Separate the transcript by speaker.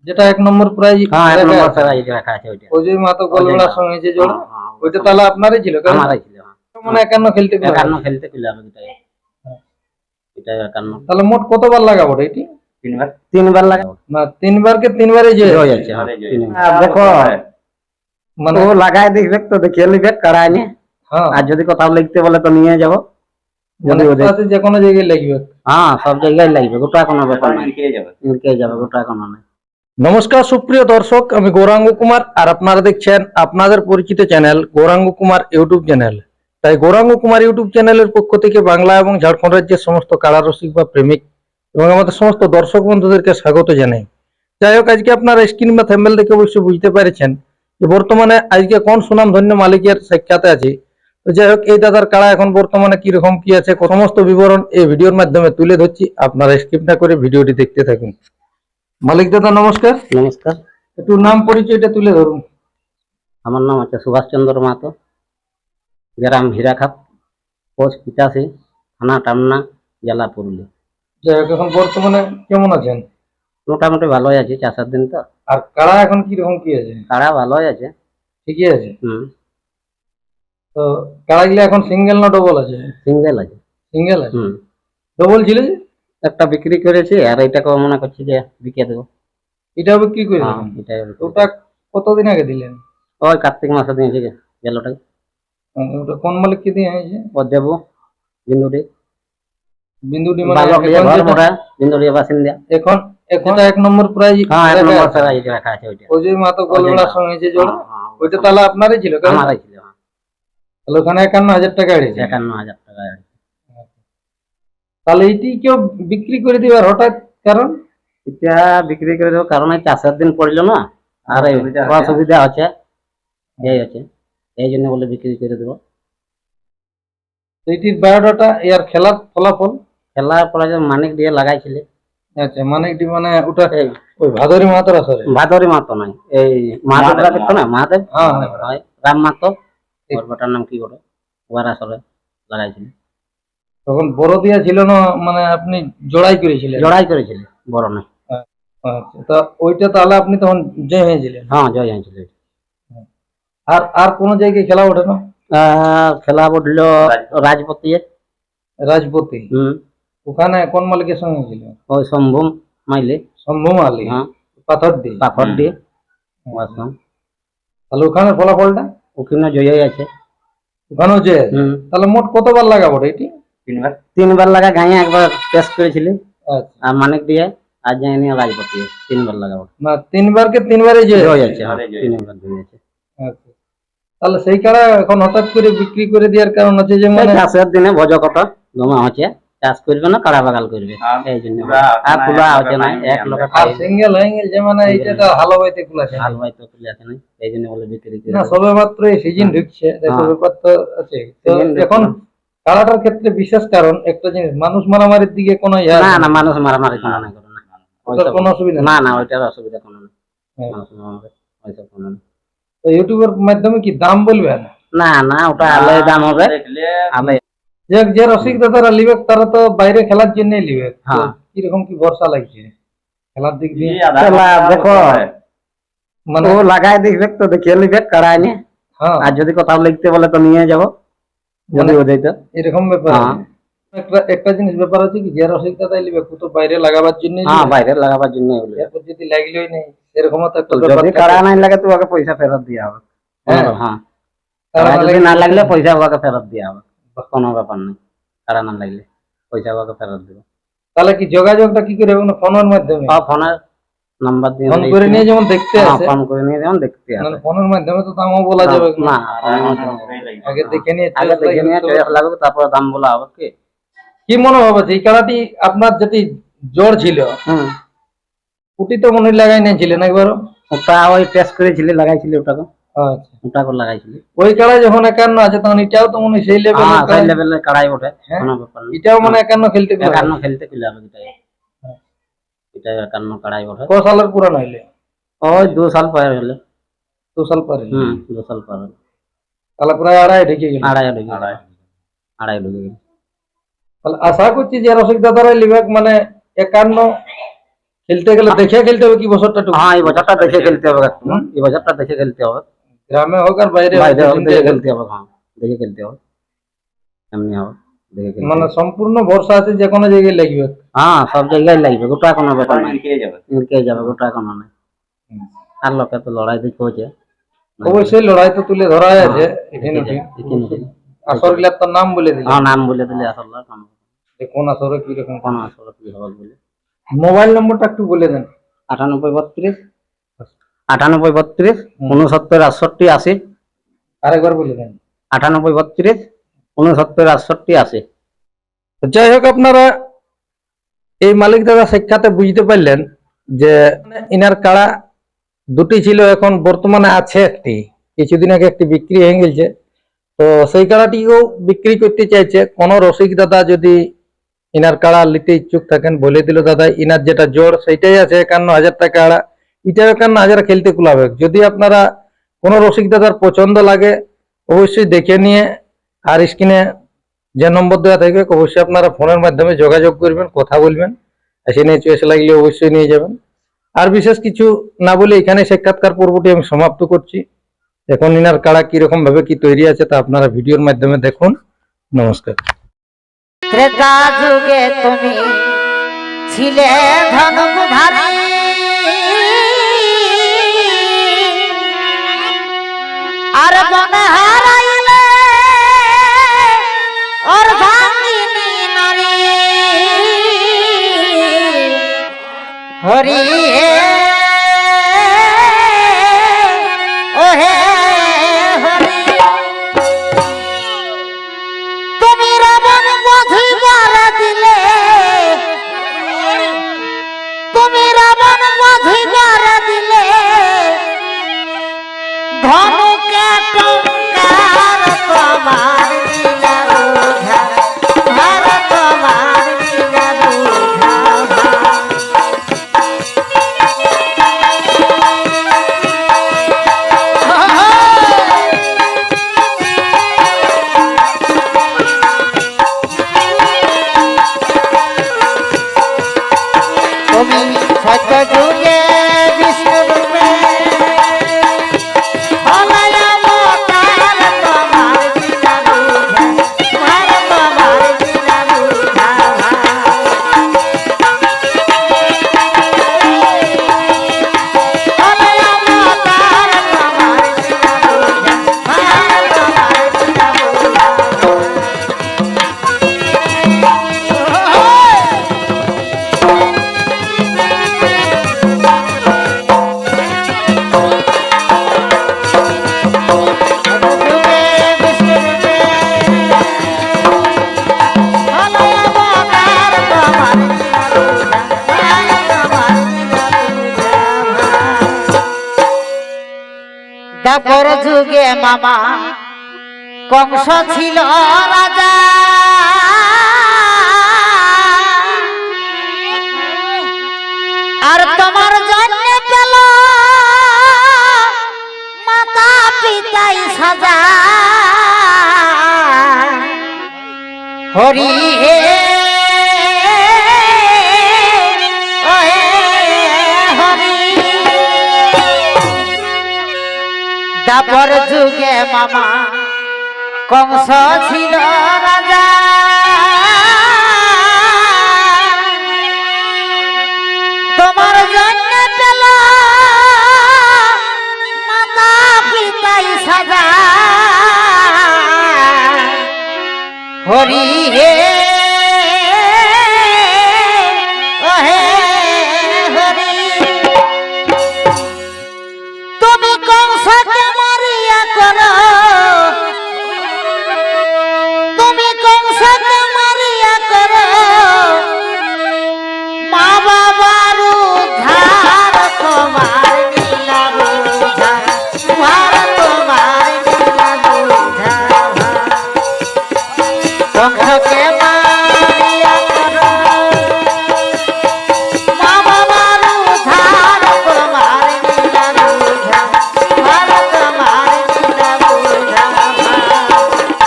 Speaker 1: যেটা 1 নম্বর প্রাইজ
Speaker 2: হ্যাঁ 1 নম্বর প্রাইজ রাখা আছে ওইটা।
Speaker 1: অজয় মাহাতো গোলবেড়ার সঙ্গে যে জোড়া ওইটা তাহলে আপনারই ছিল?
Speaker 2: আমারই ছিল।
Speaker 1: মানে 51 খেলতে পেলাম।
Speaker 2: 51 খেলতে পেলাম এটাই। এটা 51।
Speaker 1: তাহলে মোট কতবার লাগাবো এটি?
Speaker 2: তিনবার লাগাবো
Speaker 1: না 3 বারকে 3 বারে
Speaker 2: জয় আছে। দেখো মানে ও লাগাই দেখবে তো দেখিয়ে নিবে কাড়াই নিয়ে।
Speaker 1: হ্যাঁ
Speaker 2: আর যদি কোথাও লিখতে বলে তো নিয়ে যাব।
Speaker 1: মানে ওটাতে যে কোনো জায়গায় লাগবে।
Speaker 2: হ্যাঁ সব জায়গায় লাগবে, গোটা কোনো ব্যাপার নাই, লিখে যাবে গোটা কোনো নাই।
Speaker 1: নমস্কার সুপ্রিয় দর্শক, আমি গৌরাঙ্গ কুমার আর আপনারা দেখছেন আপনাদের পরিচিত channel Gouranga Kumar YouTube channel. তাই গৌরাঙ্গ কুমার ইউটিউব চ্যানেলের পক্ষ থেকে বাংলা এবং ঝাড়খণ্ড রাজ্যের সমস্ত কাড়া রসিক বা প্রেমিক এবং আমাদের সমস্ত দর্শক বন্ধুদেরকে স্বাগত জানাই। যাই হোক, আজকে আপনারা স্ক্রিন বা থ্যাম্বনেল দেখে অবশ্যই বুঝতে পেরেছেন যে বর্তমানে আজকে কোন সুনামধন্য মালিকের সাক্ষাতে আছে। তো যাই হোক, এই দাদার কাড়া এখন বর্তমানে কিরকম কি আছে সমস্ত বিবরণ এই ভিডিওর মাধ্যমে তুলে ধরছি, আপনারা স্কিপ না করে ভিডিওটি দেখতে থাকুন। মালিক দাদা নমস্কার।
Speaker 2: নমস্কার।
Speaker 1: একটু নাম পরিচয়টা তুলে ধরুন।
Speaker 2: আমার নাম হচ্ছে সুভাষ চন্দ্র মাহাতো, গ্রাম হীরাখাত, পোস্ট 85, থানা টামনা, জেলা পুরুলিয়া।
Speaker 1: যাই হোক, এখন বর্তমানে কেমন আছেন?
Speaker 2: মোটামুটি ভালোই আছি, 4-7 দিন তো।
Speaker 1: আর কাড়া এখন কিরকম কি আছে?
Speaker 2: কাড়া ভালোই আছে।
Speaker 1: ঠিকই আছে। তো কাড়া গুলো এখন সিঙ্গেল না ডবল আছে?
Speaker 2: সিঙ্গেল আছে।
Speaker 1: সিঙ্গেল আছে। ডবল ছিল যে
Speaker 2: একটা বিক্রি করেছি, আর এটাকে মনে করছি যে বিকে দেবো।
Speaker 1: এটাও বিক্রি করে দিলেন? ওটা কতদিন আগে দিলেন?
Speaker 2: ওই কার্তিক মাসে দিয়েছি গেলটাই।
Speaker 1: ওটা কোন মালিককে দিয়ে হয়েছে?
Speaker 2: ও দেবো বিন্দুটি।
Speaker 1: বিন্দুটি মানে
Speaker 2: বিন্দুটি বাসিন্দা।
Speaker 1: এখন এখন 1 নম্বর প্রাইজ।
Speaker 2: হ্যাঁ 1 নম্বর প্রাইজ রাখা আছে ওইটা।
Speaker 1: অজয় মাহাতো গোলবেড়ার সঙ্গে যে জোড়া ওইটা তাহলে আপনারই ছিল?
Speaker 2: আমারই ছিল।
Speaker 1: তাহলে ওখানে 51,000 টাকা এসেছে।
Speaker 2: 51,000 টাকা।
Speaker 1: তাহলে এইটি কেউ বিক্রি করে দিবার হঠাৎ কারণ?
Speaker 2: এটা বিক্রি করে দেবো কারণ এই 4-7 দিন পড়লো না, আর অসুবিধা আছে, এই আছে, এই জন্য বলে বিক্রি করে দেবো।
Speaker 1: এইটির বায়োডাটা এর খেলার ফলাফল?
Speaker 2: খেলার পরে যে মানিক দিয়ে লাগাইছিলে।
Speaker 1: আচ্ছা, মানিকটি মানে ওটা ওই ভাদরি মাহাতোর আসরে?
Speaker 2: ভাদরি মাহাতো নাই, এই মাহাদেব দেখতো না, মাহাদেব।
Speaker 1: হ্যাঁ
Speaker 2: রাম মাহাতো, ওর বেটার নাম কি করে, ওর আসরে লাগাইছিল।
Speaker 1: তখন বড় দিয়া ছিল না, মানে আপনি জোড়াই করেছিলেন?
Speaker 2: জোড়াই করেছিল, বড় নাই।
Speaker 1: আচ্ছা, তা ওইটা তাহলে আপনি তখন জয় হয়েছিলেন?
Speaker 2: হ্যাঁ জয় হয়েছিল।
Speaker 1: আর আর কোন জায়গায় খেলা ওঠে না?
Speaker 2: খেলা উঠলো রাজপতি।
Speaker 1: রাজপতি? ওখানে কোন মালিকের সঙ্গে ছিল?
Speaker 2: ওই শম্ভু মাইলে।
Speaker 1: শম্ভু মালিক?
Speaker 2: হ্যাঁ
Speaker 1: পাথর দিয়ে। তাহলে ওখানে ফলাফলটা?
Speaker 2: ওখানে জয় আছে।
Speaker 1: ওখানেও জয়? তাহলে মোট কতবার লাগাবো এটি?
Speaker 2: 3বার লাগা। গায়ে একবার টেস্ট করেছিলি আর মানিক দিয়ে, আর যাই নিয়ে রাজপতি 3বার লাগাবো।
Speaker 1: না 3 বারকে 3 বারে জয়
Speaker 2: আছে। 3বার জয় আছে।
Speaker 1: আচ্ছা, তাহলে সেই কাড়া এখন হঠাৎ করে বিক্রি করে দেওয়ার কারণ আছে যে মানে
Speaker 2: চাষের দিনে ভজকট জমা হচ্ছে, চাষ করবে না কাড়া বাগাল করবে, এই জন্য। আর খোলা হচ্ছে না, এক লোক
Speaker 1: আর সিঙ্গেল হয়ে গেল যে মানে এইটা হালো বাইতে খোলা আছে,
Speaker 2: হাল বাইতে খোলা আছে না, এই জন্য বলে বিক্রি করে
Speaker 1: না। সবে মাত্র এই সিজন ঢুকছে, দেখো ব্যাপার তো আছে। তো এখন কাড়াটার ক্ষেত্রে বিশেষ কারণ একটা জিনিস, মানুষ মারামারির দিকে কোনো
Speaker 2: না না, মানুষ মারামারি কোনো না,
Speaker 1: কোনো অসুবিধা
Speaker 2: না না, ওইটার অসুবিধা কোনো না, মানুষ মারামারি ওইসব কোনো না।
Speaker 1: তো ইউটিউবের মাধ্যমে কি দাম বলবেন?
Speaker 2: না না, ওটা আলাদা দাম হবে।
Speaker 1: যে রসিক দাদারা লিবে তারা তো বাইরে খেলার জন্যই লিবে। কিরকম কি ভরসা লাগছে খেলার দিক দিয়ে?
Speaker 2: দেখো মানে ও লাগাই দেখবে তো দেখিয়ে নিবে কাড়াই নিয়ে। আর যদি কোথাও লিখতে বলে তো নিয়ে যাব, যদি ও যাইতো
Speaker 1: এরকম ব্যাপার। একটা জিনিস ব্যাপার আছে কি, যে রসিক দাদাই লিবে তো বাইরে লাগাবার জন্য।
Speaker 2: বাইরে লাগাবার জন্য,
Speaker 1: এরপর যদি লাগলোই নেই এরকম তো একটা
Speaker 2: ব্যাপার। যদি কাড়া নাই লাগে তো ওকে পয়সা ফেরত দিয়া হবে। হ্যাঁ, যদি না লাগলে পয়সা ওকে ফেরত দিয়া হবে, কোনো ব্যাপার নেই। কাড়া না লাগলে পয়সা ওকে ফেরত দেবো।
Speaker 1: তাহলে কি যোগাযোগটা কি করে হবে? ফোনের মাধ্যমে?
Speaker 2: ফোনের নাম্বার দিয়ে
Speaker 1: ফোন করে নিয়ে যেমন দেখতে আসে,
Speaker 2: ফোন করে নিয়ে যেমন দেখতে আসে।
Speaker 1: মানে ফোনের মাধ্যমে তো দামও বলা যাবে না? আগে দেখে নিয়ে
Speaker 2: চয়েস লাগবে, তারপর দাম বলা হবে।
Speaker 1: কি মনে হবে এই কাড়াটি আপনার যেটি জ্বর ছিল ওটি তো মনে লাগাই নিয়েছিলেন একবারও?
Speaker 2: ওটা ওই টেস্ট করেছিলি, লাগাইছিলি ওটাকে।
Speaker 1: আচ্ছা,
Speaker 2: ওটাকে লাগাইছিলি।
Speaker 1: ওই কাড়াই যখন 51 আছে তখন এটাও তো মনে সেই
Speaker 2: লেভেলের কাড়াই ওঠে, কোনো ব্যাপার না।
Speaker 1: এটাও মানে 51 খেলতে পেলে?
Speaker 2: 51 খেলতে পেলে হবে। এটা 51 কাড়াই ওঠে।
Speaker 1: ক সালের পুরান হইলে?
Speaker 2: ওই 2 সাল পরে হলে।
Speaker 1: 2 সাল পরে?
Speaker 2: 2 সাল পরে।
Speaker 1: তাহলে প্রায় আড়াই ঢেকে গেল।
Speaker 2: আড়াই ঢুকে গেল।
Speaker 1: তাহলে আশা করছি যে রসিক দাদারাই লিবে মানে 51 খেলতে গেলে দেখে খেলতে হবে কি বছরটা একটু?
Speaker 2: হ্যাঁ এই বছরটা দেখে খেলতে হবে একটু, এই বছরটা দেখে খেলতে হবে,
Speaker 1: গ্রামে হোক আর বাইরে হোক,
Speaker 2: বাইরে হোক
Speaker 1: যেদিনকে
Speaker 2: দেখে
Speaker 1: হোক।
Speaker 2: খেলতে হবে, হ্যাঁ দেখে খেলতে হবে, এমনি হবে দেখে খেলতে
Speaker 1: মানে
Speaker 2: হবে।
Speaker 1: সম্পূর্ণ ভরসা আছে যে কোনো জায়গায় লাগবে।
Speaker 2: হ্যাঁ সব জায়গায় লাগবে, গোটা কোনো ব্যাপার নাই, নিরকে যাবে গোটা কোনো নাই। আর লোকে তো লড়াই দেখে হচ্ছে,
Speaker 1: অবশ্যই লড়াই তো তুলে ধরাই আছে এখানে
Speaker 2: এখানে
Speaker 1: আসর গিলার তো নাম বলে দিল
Speaker 2: হ্যাঁ নাম বলে দিলে আসলে
Speaker 1: যে কোন আসরে কি রকম।
Speaker 2: কোন আসলে কি হবে বলে।
Speaker 1: মোবাইল নম্বরটা একটু বলে দেন।
Speaker 2: 9832 9832 69 68 80,
Speaker 1: আরেকবার বলে দেন।
Speaker 2: 9832 69 68 80।
Speaker 1: তো যাই হোক, আপনারা এই মালিক দাদা সাক্ষাতে বুঝতে পারলেন যে ইনার কাড়া দুটি ছিল, এখন বর্তমানে আছে একটি, কিছুদিন আগে একটি বিক্রি হয়ে গেছে। তো সেই কাড়াটিও বিক্রি করতে চাইছে। কোন রসিক দাদা যদি ইনার কাড়া নিতে ইচ্ছুক থাকেন, বলে দিল দাদা ইনার যেটা জোড় সেইটাই আছে 51,000 টাকা কাড়া, এটা 51,000 খেলতে কুলাবে। যদি আপনারা কোন রসিক দাদার পছন্দ লাগে অবশ্যই দেখে নিয়ে আর স্ক্রিনে যে নম্বর দেওয়া থাকবে অবশ্যই আপনারা ফোনের মাধ্যমে যোগাযোগ করবেন, কথা বলবেন, এসে নিয়ে চয়েস লাগলে অবশ্যই নিয়ে যাবেন। আর বিশেষ কিছু না বলে এখানে সাক্ষাৎকার পর্বটি আমি সমাপ্ত করছি। এখন ইনার কাড়া কিরকম ভাবে কি তৈরি আছে তা আপনারা ভিডিওর মাধ্যমে দেখুন। নমস্কার।
Speaker 3: ত্রেতা যুগে তুমি ছিলে ধনুধারী, আর মনে হারাইলে ওর ভাঙিনী নারী। হরি হে ও হে হরি, তুমি রাবণ বধিবার দিলে, তুমি রাবণ বধিবার দিলে, ধনুকে টঙ্কার তোমার লীলা বুঝা, আর তোমার লীলা বুঝা। তুমি সত্য যুগে বিষ্ণু রূপে হলায় অবতার, তোমার লীলা বুঝা, আর তোমার লীলা বুঝা। হলায় অবতার, তোমার লীলা বুঝা, আর তোমার লীলা বুঝা। দাপর যুগে মামা কংস ছিল রাজা, আর তোমার জন্য পেল মাতা পিতাই সাজা। হরি হে ও হে হরি, দাপর যুগে মামা কংস ছিল রাজা, তোমার জন্য পেল মাতা পিতাই সাজা। হরি হে ও হে হরি, তুমি কংসকে মারিয়া করো, তুমি কংসকে মারিয়া করো মা বাবার উদ্ধার, তোমার লীলা বুঝা, আর তোমার লীলা বুঝা। কংসকে